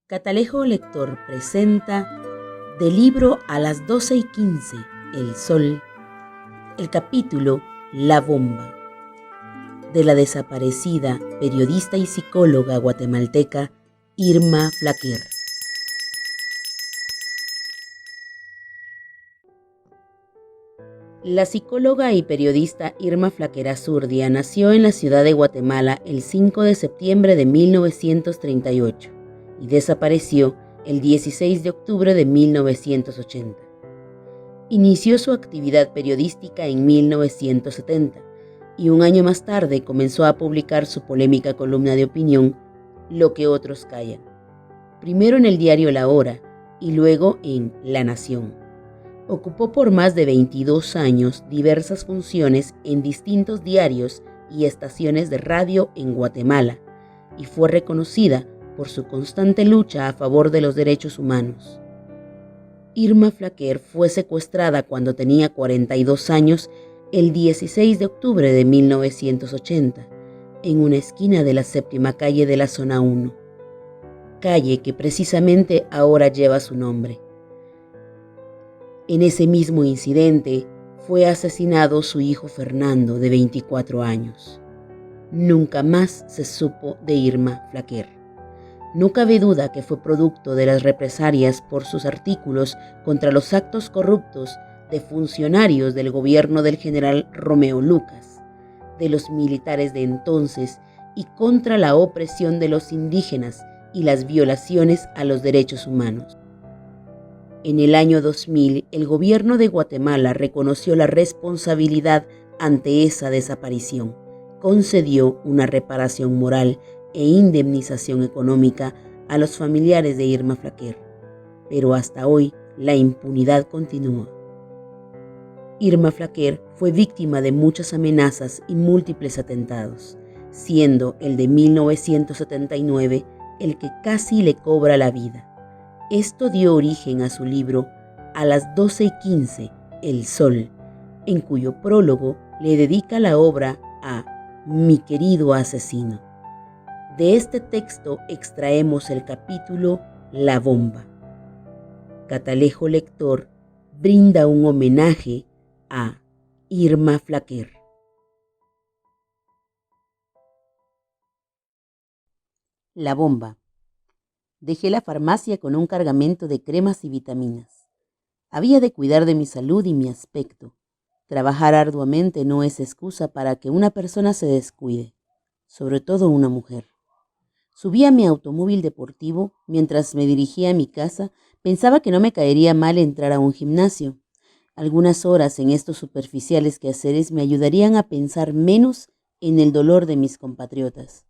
Catalejo Lector presenta del libro A las 12:15, El Sol, el capítulo La Bomba, de la desaparecida periodista y psicóloga guatemalteca Irma Flaquer. La psicóloga y periodista Irma Flaquer Azurdia nació en la ciudad de Guatemala el 5 de septiembre de 1938 y desapareció el 16 de octubre de 1980. Inició su actividad periodística en 1970 y un año más tarde comenzó a publicar su polémica columna de opinión, Lo que otros callan, primero en el diario La Hora y luego en La Nación. Ocupó por más de 22 años diversas funciones en distintos diarios y estaciones de radio en Guatemala y fue reconocida por su constante lucha a favor de los derechos humanos. Irma Flaquer fue secuestrada cuando tenía 42 años el 16 de octubre de 1980 en una esquina de la séptima calle de la Zona 1, calle que precisamente ahora lleva su nombre. En ese mismo incidente fue asesinado su hijo Fernando, de 24 años. Nunca más se supo de Irma Flaquer. No cabe duda que fue producto de las represalias por sus artículos contra los actos corruptos de funcionarios del gobierno del general Romeo Lucas, de los militares de entonces y contra la opresión de los indígenas y las violaciones a los derechos humanos. En el año 2000, el gobierno de Guatemala reconoció la responsabilidad ante esa desaparición, concedió una reparación moral e indemnización económica a los familiares de Irma Flaquer, pero hasta hoy la impunidad continúa. Irma Flaquer fue víctima de muchas amenazas y múltiples atentados, siendo el de 1979 el que casi le cobra la vida. Esto dio origen a su libro A las 12:15, El Sol, en cuyo prólogo le dedica la obra a Mi querido asesino. De este texto extraemos el capítulo La Bomba. Catalejo Lector brinda un homenaje a Irma Flaquer. La Bomba. Dejé la farmacia con un cargamento de cremas y vitaminas. Había de cuidar de mi salud y mi aspecto. Trabajar arduamente no es excusa para que una persona se descuide, sobre todo una mujer. Subí a mi automóvil deportivo. Mientras me dirigía a mi casa, pensaba que no me caería mal entrar a un gimnasio. Algunas horas en estos superficiales quehaceres me ayudarían a pensar menos en el dolor de mis compatriotas.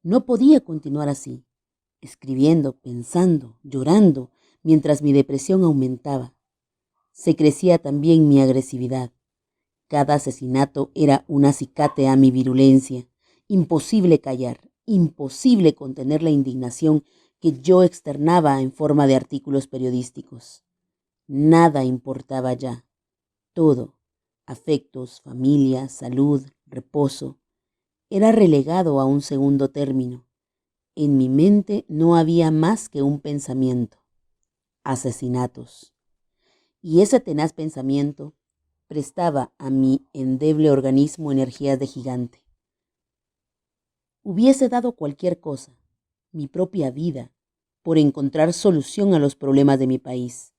No podía continuar así, escribiendo, pensando, llorando, mientras mi depresión aumentaba. Se crecía también mi agresividad. Cada asesinato era un acicate a mi virulencia. Imposible callar, imposible contener la indignación que yo externaba en forma de artículos periodísticos. Nada importaba ya. Todo, afectos, familia, salud, reposo, era relegado a un segundo término. En mi mente no había más que un pensamiento: asesinatos. Y ese tenaz pensamiento prestaba a mi endeble organismo energías de gigante. Hubiese dado cualquier cosa, mi propia vida, por encontrar solución a los problemas de mi país.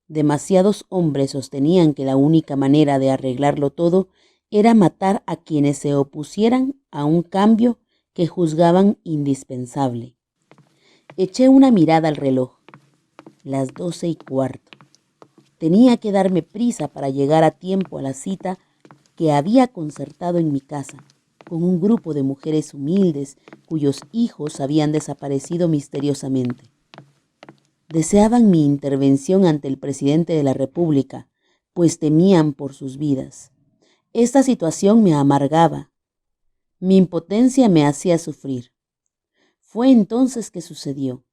Demasiados hombres sostenían que la única manera de arreglarlo todo era matar a quienes se opusieran a un cambio que juzgaban indispensable. Eché una mirada al reloj. Las 12:15. Tenía que darme prisa para llegar a tiempo a la cita que había concertado en mi casa, con un grupo de mujeres humildes cuyos hijos habían desaparecido misteriosamente. Deseaban mi intervención ante el presidente de la República, pues temían por sus vidas. Esta situación me amargaba. Mi impotencia me hacía sufrir. Fue entonces que sucedió.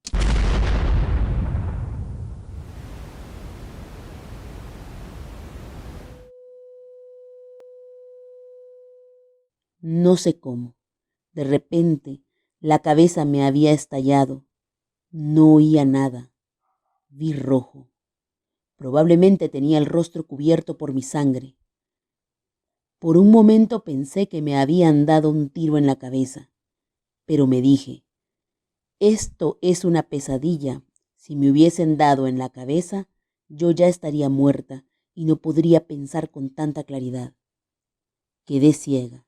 No sé cómo. De repente, la cabeza me había estallado. No oía nada. Vi rojo. Probablemente tenía el rostro cubierto por mi sangre. Por un momento pensé que me habían dado un tiro en la cabeza, pero me dije, esto es una pesadilla. Si me hubiesen dado en la cabeza, yo ya estaría muerta y no podría pensar con tanta claridad. Quedé ciega.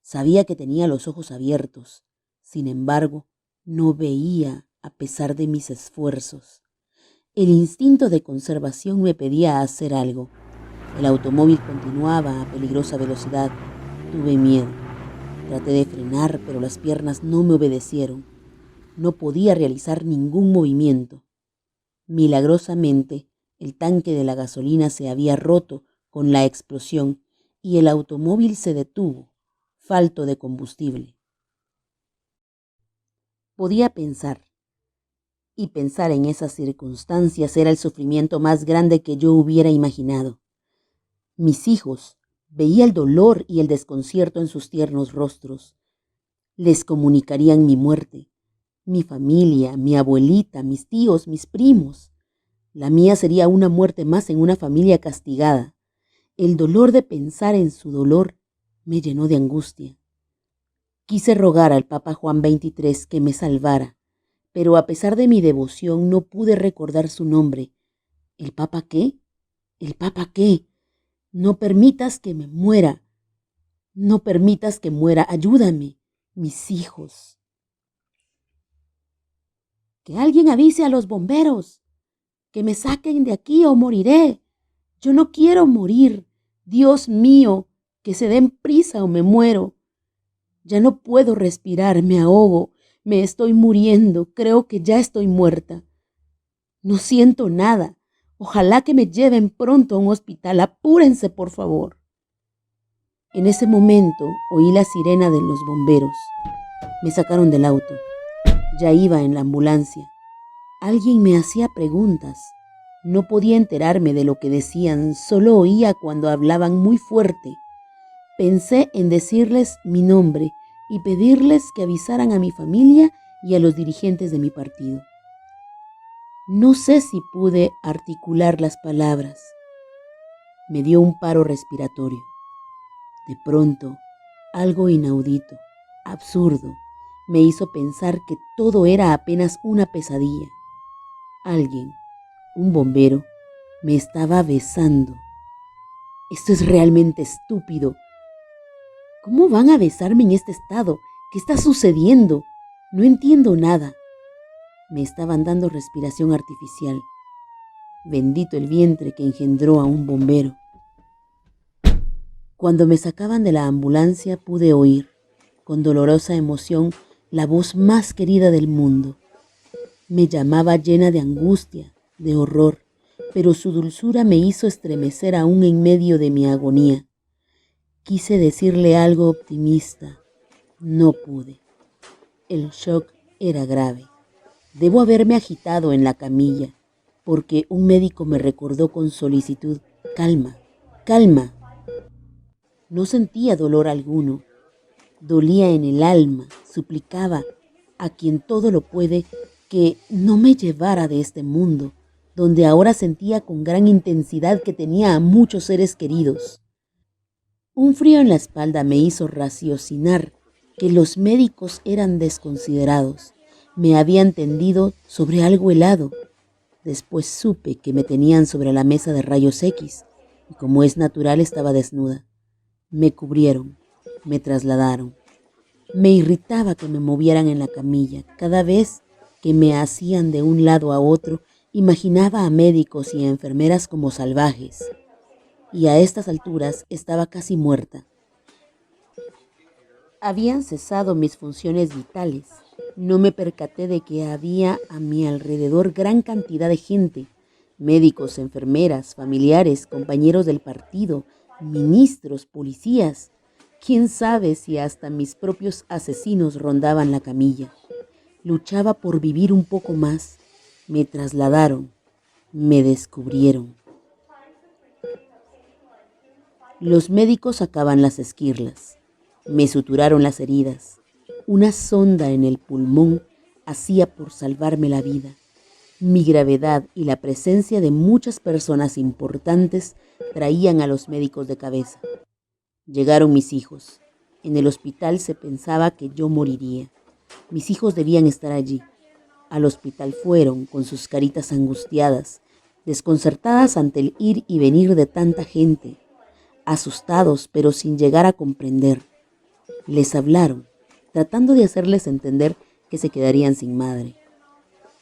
Sabía que tenía los ojos abiertos. Sin embargo, no veía a pesar de mis esfuerzos. El instinto de conservación me pedía hacer algo. El automóvil continuaba a peligrosa velocidad. Tuve miedo. Traté de frenar, pero las piernas no me obedecieron. No podía realizar ningún movimiento. Milagrosamente, el tanque de la gasolina se había roto con la explosión y el automóvil se detuvo, falto de combustible. Podía pensar, y pensar en esas circunstancias era el sufrimiento más grande que yo hubiera imaginado. Mis hijos, veía el dolor y el desconcierto en sus tiernos rostros. Les comunicarían mi muerte. Mi familia, mi abuelita, mis tíos, mis primos. La mía sería una muerte más en una familia castigada. El dolor de pensar en su dolor me llenó de angustia. Quise rogar al Papa Juan XXIII que me salvara, pero a pesar de mi devoción no pude recordar su nombre. ¿El Papa qué? ¿El Papa qué? No permitas que me muera. No permitas que muera. Ayúdame, mis hijos. Que alguien avise a los bomberos. Que me saquen de aquí o moriré. Yo no quiero morir. Dios mío, que se den prisa o me muero. Ya no puedo respirar, me ahogo, me estoy muriendo, creo que ya estoy muerta. No siento nada. Ojalá que me lleven pronto a un hospital. Apúrense, por favor. En ese momento oí la sirena de los bomberos. Me sacaron del auto. Ya iba en la ambulancia. Alguien me hacía preguntas. No podía enterarme de lo que decían, solo oía cuando hablaban muy fuerte. Pensé en decirles mi nombre y pedirles que avisaran a mi familia y a los dirigentes de mi partido. No sé si pude articular las palabras. Me dio un paro respiratorio. De pronto, algo inaudito, absurdo, me hizo pensar que todo era apenas una pesadilla. Alguien, un bombero, me estaba besando. Esto es realmente estúpido. ¿Cómo van a besarme en este estado? ¿Qué está sucediendo? No entiendo nada. Me estaban dando respiración artificial. Bendito el vientre que engendró a un bombero. Cuando me sacaban de la ambulancia pude oír, con dolorosa emoción, la voz más querida del mundo. Me llamaba llena de angustia, de horror, pero su dulzura me hizo estremecer aún en medio de mi agonía. Quise decirle algo optimista. No pude. El shock era grave. Debo haberme agitado en la camilla, porque un médico me recordó con solicitud: calma, calma. No sentía dolor alguno. Dolía en el alma. Suplicaba a quien todo lo puede que no me llevara de este mundo, donde ahora sentía con gran intensidad que tenía a muchos seres queridos. Un frío en la espalda me hizo raciocinar que los médicos eran desconsiderados. Me habían tendido sobre algo helado. Después supe que me tenían sobre la mesa de rayos X y, como es natural, estaba desnuda. Me cubrieron, me trasladaron. Me irritaba que me movieran en la camilla. Cada vez que me hacían de un lado a otro, imaginaba a médicos y a enfermeras como salvajes. Y a estas alturas estaba casi muerta. Habían cesado mis funciones vitales. No me percaté de que había a mi alrededor gran cantidad de gente: médicos, enfermeras, familiares, compañeros del partido, ministros, policías. Quién sabe si hasta mis propios asesinos rondaban la camilla. Luchaba por vivir un poco más. Me trasladaron, me descubrieron. Los médicos sacaban las esquirlas. Me suturaron las heridas. Una sonda en el pulmón hacía por salvarme la vida. Mi gravedad y la presencia de muchas personas importantes traían a los médicos de cabeza. Llegaron mis hijos. En el hospital se pensaba que yo moriría. Mis hijos debían estar allí. Al hospital fueron, con sus caritas angustiadas, desconcertadas ante el ir y venir de tanta gente, asustados pero sin llegar a comprender. Les hablaron, tratando de hacerles entender que se quedarían sin madre.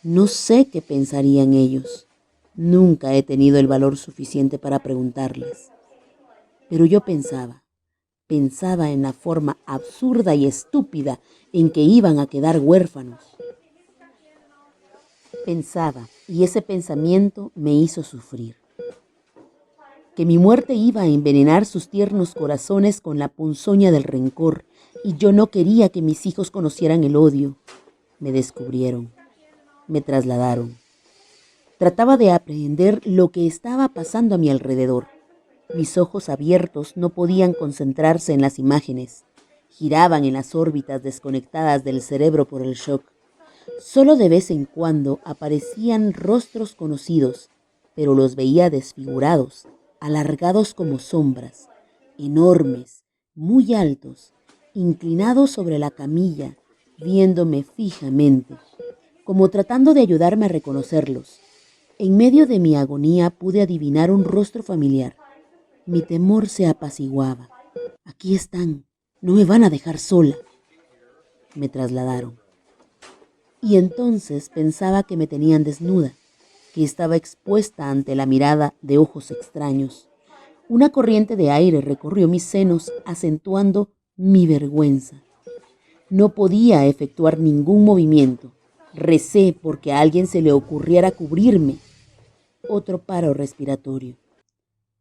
No sé qué pensarían ellos. Nunca he tenido el valor suficiente para preguntarles. Pero yo pensaba en la forma absurda y estúpida en que iban a quedar huérfanos. Pensaba, y ese pensamiento me hizo sufrir, que mi muerte iba a envenenar sus tiernos corazones con la ponzoña del rencor, y yo no quería que mis hijos conocieran el odio. Me descubrieron, me trasladaron. Trataba de aprehender lo que estaba pasando a mi alrededor. Mis ojos abiertos no podían concentrarse en las imágenes. Giraban en las órbitas desconectadas del cerebro por el shock. Solo de vez en cuando aparecían rostros conocidos, pero los veía desfigurados, alargados como sombras, enormes, muy altos, inclinados sobre la camilla, viéndome fijamente, como tratando de ayudarme a reconocerlos. En medio de mi agonía pude adivinar un rostro familiar. Mi temor se apaciguaba. Aquí están, no me van a dejar sola. Me trasladaron. Y entonces pensaba que me tenían desnuda, que estaba expuesta ante la mirada de ojos extraños. Una corriente de aire recorrió mis senos, acentuando mi vergüenza. No podía efectuar ningún movimiento. Recé porque a alguien se le ocurriera cubrirme. Otro paro respiratorio.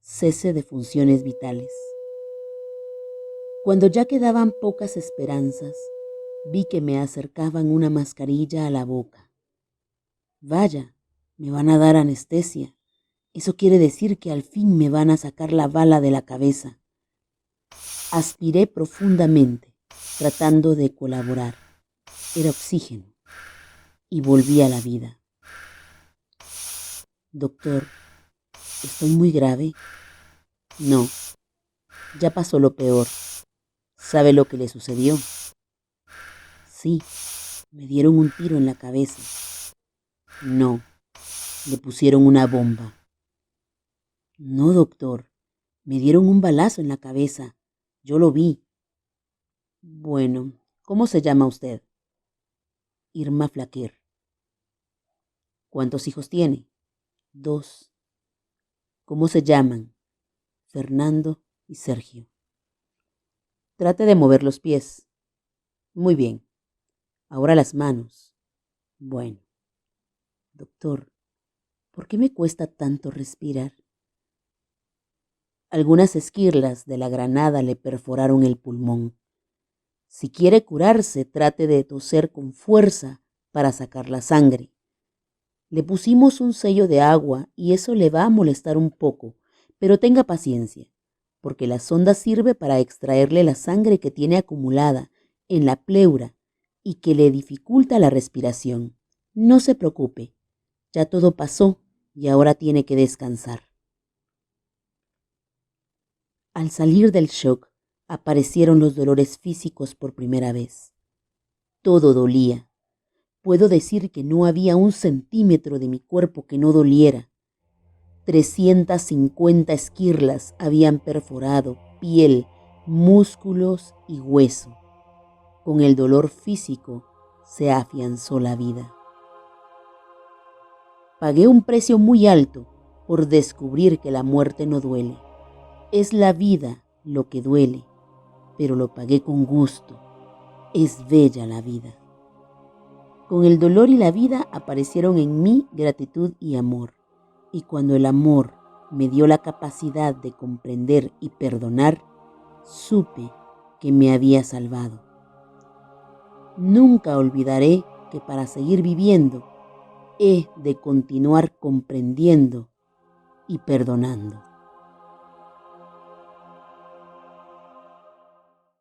Cese de funciones vitales. Cuando ya quedaban pocas esperanzas, vi que me acercaban una mascarilla a la boca. Vaya, me van a dar anestesia. Eso quiere decir que al fin me van a sacar la bala de la cabeza. Aspiré profundamente, tratando de colaborar. Era oxígeno. Y volví a la vida. Doctor, ¿estoy muy grave? No, ya pasó lo peor. ¿Sabe lo que le sucedió? Sí, me dieron un tiro en la cabeza. No, le pusieron una bomba. No, doctor, me dieron un balazo en la cabeza. Yo lo vi. Bueno, ¿cómo se llama usted? Irma Flaquer. ¿Cuántos hijos tiene? 2. ¿Cómo se llaman? Fernando y Sergio. Trate de mover los pies. Muy bien. Ahora las manos. Bueno. Doctor, ¿por qué me cuesta tanto respirar? Algunas esquirlas de la granada le perforaron el pulmón. Si quiere curarse, trate de toser con fuerza para sacar la sangre. Le pusimos un sello de agua y eso le va a molestar un poco, pero tenga paciencia, porque la sonda sirve para extraerle la sangre que tiene acumulada en la pleura y que le dificulta la respiración. No se preocupe, ya todo pasó y ahora tiene que descansar. Al salir del shock, aparecieron los dolores físicos por primera vez. Todo dolía. Puedo decir que no había un centímetro de mi cuerpo que no doliera. 350 esquirlas habían perforado piel, músculos y hueso. Con el dolor físico se afianzó la vida. Pagué un precio muy alto por descubrir que la muerte no duele. Es la vida lo que duele, pero lo pagué con gusto. Es bella la vida. Con el dolor y la vida aparecieron en mí gratitud y amor. Y cuando el amor me dio la capacidad de comprender y perdonar, supe que me había salvado. Nunca olvidaré que para seguir viviendo he de continuar comprendiendo y perdonando.